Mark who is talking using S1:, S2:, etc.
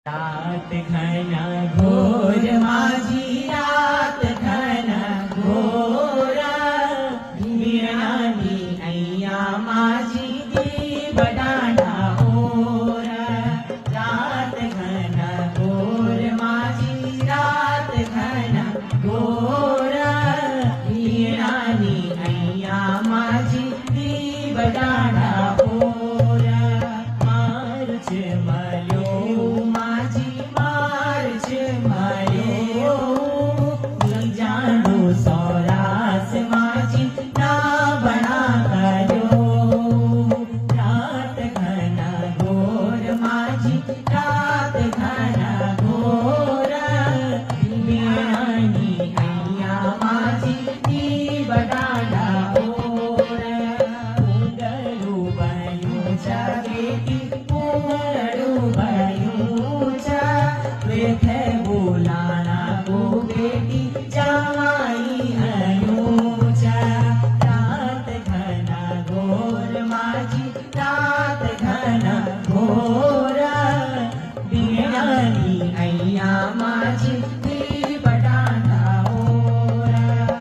S1: रात घना घोर माझी रात घना घोर वीणानी अय्या माझी दीवडाना ओर रात घना घोर माझी रात घना घोर वीणानी अय्या माझी दीवडाना ओर मार्च मयो सौरास माझी ना बना करो रात घना घोर माझी रात घना घोर वीणानी अय्या माझी दीवडाना ओर पुंडरू बयूचा बेटी पुंडरू बयूचा वेथे बोलाना गो बेटी जावाई अयोचा रात घना घोर माझी रात घना घोर वीणानी अय्या माझी